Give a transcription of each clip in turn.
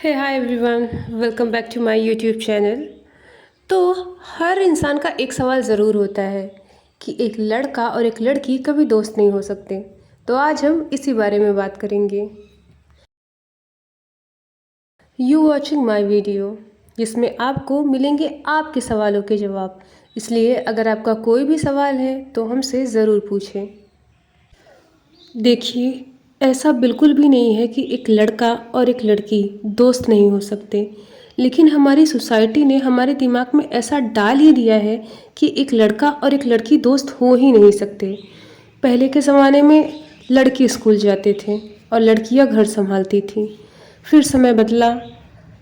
Hey hi everyone, welcome back to my YouTube channel. तो हर इंसान का एक सवाल ज़रूर होता है कि एक लड़का और एक लड़की कभी दोस्त नहीं हो सकते। तो आज हम इसी बारे में बात करेंगे। यू वॉचिंग माय वीडियो, जिसमें आपको मिलेंगे आपके सवालों के जवाब। इसलिए अगर आपका कोई भी सवाल है तो हमसे ज़रूर पूछें। देखिए, ऐसा बिल्कुल भी नहीं है कि एक लड़का और एक लड़की दोस्त नहीं हो सकते, लेकिन हमारी सोसाइटी ने हमारे दिमाग में ऐसा डाल ही दिया है कि एक लड़का और एक लड़की दोस्त हो ही नहीं सकते। पहले के ज़माने में लड़के स्कूल जाते थे और लड़कियां घर संभालती थीं। फिर समय बदला,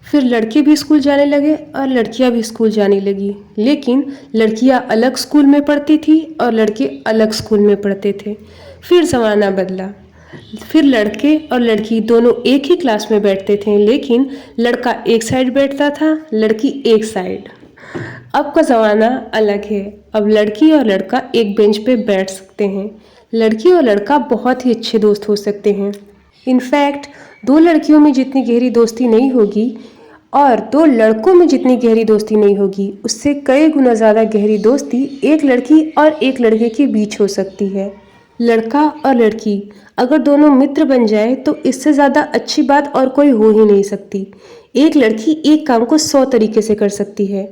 फिर लड़के भी स्कूल जाने लगे और लड़कियां भी स्कूल जाने लगी, लेकिन लड़कियां अलग स्कूल में पढ़ती थी और लड़के अलग स्कूल में पढ़ते थे। फिर ज़माना बदला, फिर लड़के और लड़की दोनों एक ही क्लास में बैठते थे, लेकिन लड़का एक साइड बैठता था, लड़की एक साइड। अब का ज़माना अलग है। अब लड़की और लड़का एक बेंच पे बैठ सकते हैं। लड़की और लड़का बहुत ही अच्छे दोस्त हो सकते हैं। इनफैक्ट दो लड़कियों में जितनी गहरी दोस्ती नहीं होगी और दो लड़कों में जितनी गहरी दोस्ती नहीं होगी, उससे कई गुना ज़्यादा गहरी दोस्ती एक लड़की और एक लड़के के बीच हो सकती है। लड़का और लड़की अगर दोनों मित्र बन जाए तो इससे ज़्यादा अच्छी बात और कोई हो ही नहीं सकती। एक लड़की एक काम को 100 तरीके से कर सकती है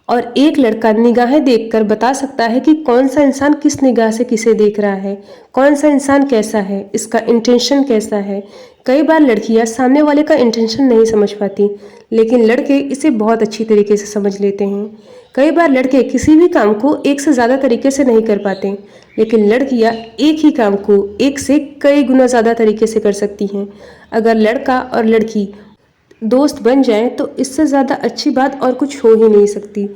और एक लड़का निगाहें देखकर बता सकता है कि कौन सा इंसान किस निगाह से किसे देख रहा है, कौन सा इंसान कैसा है, इसका इंटेंशन कैसा है। कई बार लड़कियां सामने वाले का इंटेंशन नहीं समझ पाती, लेकिन लड़के इसे बहुत अच्छी तरीके से समझ लेते हैं। कई बार लड़के किसी भी काम को एक से ज़्यादा तरीके से नहीं कर पाते, लेकिन लड़कियां एक ही काम को एक से कई गुना ज़्यादा तरीके से कर सकती हैं। अगर लड़का और लड़की दोस्त बन जाएं तो इससे ज़्यादा अच्छी बात और कुछ हो ही नहीं सकती।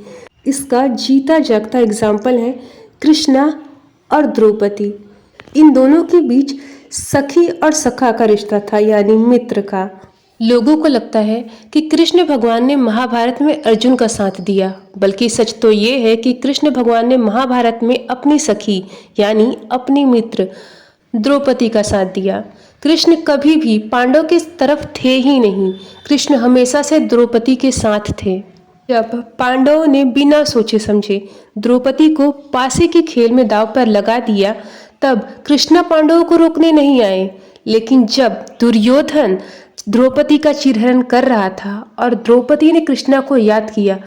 इसका जीता जागता एग्जाम्पल है कृष्णा और द्रौपदी। इन दोनों के बीच सखी और सखा का रिश्ता था, यानी मित्र का। लोगों को लगता है कि कृष्ण भगवान ने महाभारत में अर्जुन का साथ दिया, बल्कि सच तो ये है कि कृष्ण भगवान ने महाभारत में अपनी सखी यानी अपनी मित्र द्रौपदी का साथ दिया। कृष्ण कभी भी पांडव के तरफ थे ही नहीं। कृष्ण हमेशा से द्रौपदी के साथ थे। जब पांडवों ने बिना सोचे समझे द्रौपदी को पासे के खेल में दांव पर लगा दिया, तब कृष्ण पांडवों को रोकने नहीं आए। लेकिन जब दुर्योधन द्रौपदी का चिरहरण कर रहा था और द्रौपदी ने कृष्णा को याद किया,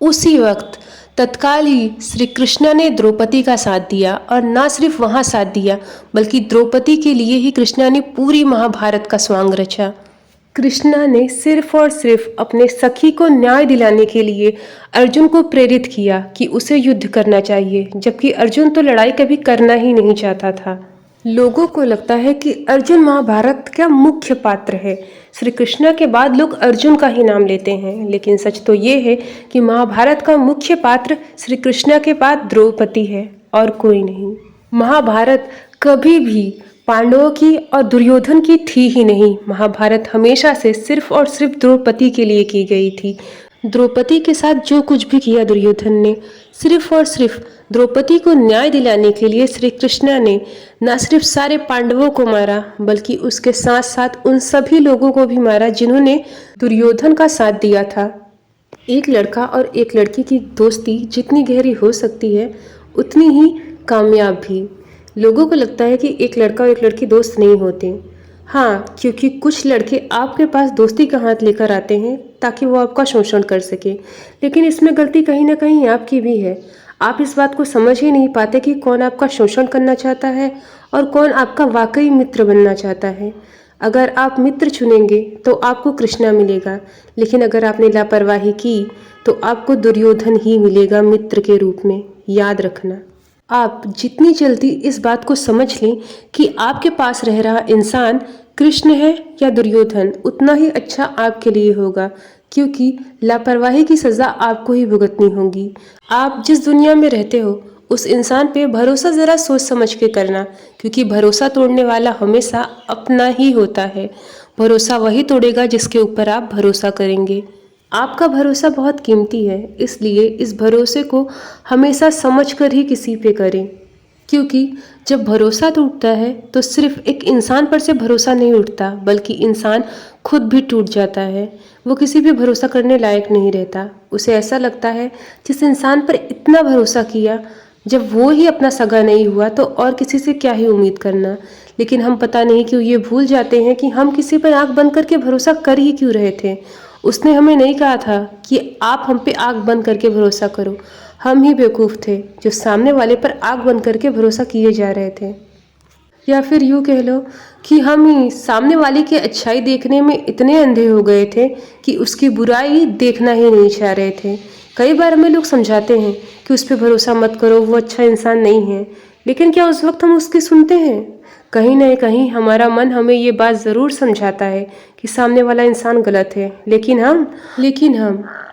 उसी वक्त तत्काल ही श्री कृष्ण ने द्रौपदी का साथ दिया। और ना सिर्फ वहां साथ दिया, बल्कि द्रौपदी के लिए ही कृष्णा ने पूरी महाभारत का स्वांग रचा। कृष्णा ने सिर्फ और सिर्फ अपने सखी को न्याय दिलाने के लिए अर्जुन को प्रेरित किया कि उसे युद्ध करना चाहिए, जबकि अर्जुन तो लड़ाई कभी करना ही नहीं चाहता था। लोगों को लगता है कि अर्जुन महाभारत का मुख्य पात्र है। श्री कृष्ण के बाद लोग अर्जुन का ही नाम लेते हैं, लेकिन सच तो ये है कि महाभारत का मुख्य पात्र श्री कृष्ण के बाद द्रौपदी है और कोई नहीं। महाभारत कभी भी पांडवों की और दुर्योधन की थी ही नहीं। महाभारत हमेशा से सिर्फ और सिर्फ द्रौपदी के लिए की गई थी। द्रौपदी के साथ जो कुछ भी किया दुर्योधन ने, सिर्फ और सिर्फ द्रौपदी को न्याय दिलाने के लिए श्री कृष्ण ने न सिर्फ सारे पांडवों को मारा, बल्कि उसके साथ साथ उन सभी लोगों को भी मारा जिन्होंने दुर्योधन का साथ दिया था। एक लड़का और एक लड़की की दोस्ती जितनी गहरी हो सकती है, उतनी ही कामयाब भी। लोगों को लगता है कि एक लड़का और एक लड़की दोस्त नहीं होते। हाँ, क्योंकि कुछ लड़के आपके पास दोस्ती का हाथ लेकर आते हैं ताकि वो आपका शोषण कर सके, लेकिन इसमें गलती कहीं ना कहीं आपकी भी है। आप इस बात को समझ ही नहीं पाते कि कौन आपका शोषण करना चाहता है और कौन आपका वाकई मित्र बनना चाहता है। अगर आप मित्र चुनेंगे तो आपको कृष्णा मिलेगा, लेकिन अगर आपने लापरवाही की तो आपको दुर्योधन ही मिलेगा मित्र के रूप में। याद रखना। आप जितनी जल्दी इस बात को समझ लें कि आपके पास रह रहा इंसान कृष्ण है या दुर्योधन, उतना ही अच्छा आपके लिए होगा, क्योंकि लापरवाही की सज़ा आपको ही भुगतनी होगी। आप जिस दुनिया में रहते हो उस इंसान पे भरोसा ज़रा सोच समझ के करना, क्योंकि भरोसा तोड़ने वाला हमेशा अपना ही होता है। भरोसा वही तोड़ेगा जिसके ऊपर आप भरोसा करेंगे। आपका भरोसा बहुत कीमती है, इसलिए इस भरोसे को हमेशा समझकर ही किसी पे करें, क्योंकि जब भरोसा टूटता है तो सिर्फ एक इंसान पर से भरोसा नहीं उठता, बल्कि इंसान खुद भी टूट जाता है। वो किसी भी भरोसा करने लायक नहीं रहता। उसे ऐसा लगता है जिस इंसान पर इतना भरोसा किया, जब वो ही अपना सगा नहीं हुआ तो और किसी से क्या ही उम्मीद करना। लेकिन हम पता नहीं क्यों ये भूल जाते हैं कि हम किसी पर आंख बंद करके भरोसा कर ही क्यों रहे थे। उसने हमें नहीं कहा था कि आप हम पे आंख बंद करके भरोसा करो। हम ही बेवकूफ़ थे जो सामने वाले पर आंख बंद करके भरोसा किए जा रहे थे। या फिर यूँ कह लो कि हम ही सामने वाले की अच्छाई देखने में इतने अंधे हो गए थे कि उसकी बुराई देखना ही नहीं चाह रहे थे। कई बार हमें लोग समझाते हैं कि उस पर भरोसा मत करो, वो अच्छा इंसान नहीं है, लेकिन क्या उस वक्त हम उसकी सुनते हैं? कहीं ना कहीं हमारा मन हमें ये बात ज़रूर समझाता है कि सामने वाला इंसान गलत है, लेकिन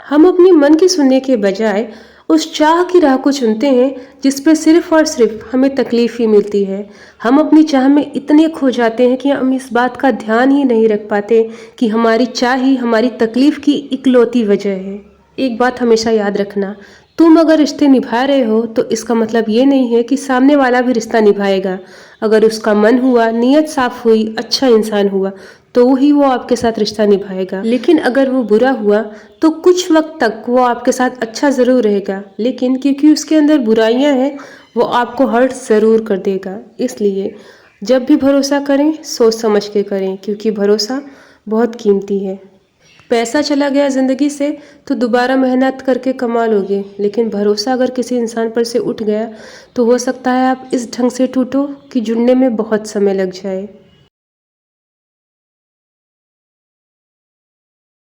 हम अपनी मन की सुनने के बजाय उस चाह की राह को चुनते हैं जिस पे सिर्फ और सिर्फ हमें तकलीफ ही मिलती है। हम अपनी चाह में इतने खो जाते हैं कि हम इस बात का ध्यान ही नहीं रख पाते कि हमारी चाह ही हमारी तकलीफ की इकलौती वजह है। एक बात हमेशा याद रखना, तुम अगर रिश्ते निभा रहे हो तो इसका मतलब ये नहीं है कि सामने वाला भी रिश्ता निभाएगा। अगर उसका मन हुआ, नीयत साफ हुई, अच्छा इंसान हुआ, तो ही वो आपके साथ रिश्ता निभाएगा। लेकिन अगर वो बुरा हुआ तो कुछ वक्त तक वो आपके साथ अच्छा ज़रूर रहेगा, लेकिन क्योंकि उसके अंदर बुराइयां हैं वो आपको हर्ट ज़रूर कर देगा। इसलिए जब भी भरोसा करें सोच समझ के करें, क्योंकि भरोसा बहुत कीमती है। पैसा चला गया ज़िंदगी से तो दोबारा मेहनत करके कमा लोगे, लेकिन भरोसा अगर किसी इंसान पर से उठ गया तो हो सकता है आप इस ढंग से टूटो कि जुड़ने में बहुत समय लग जाए।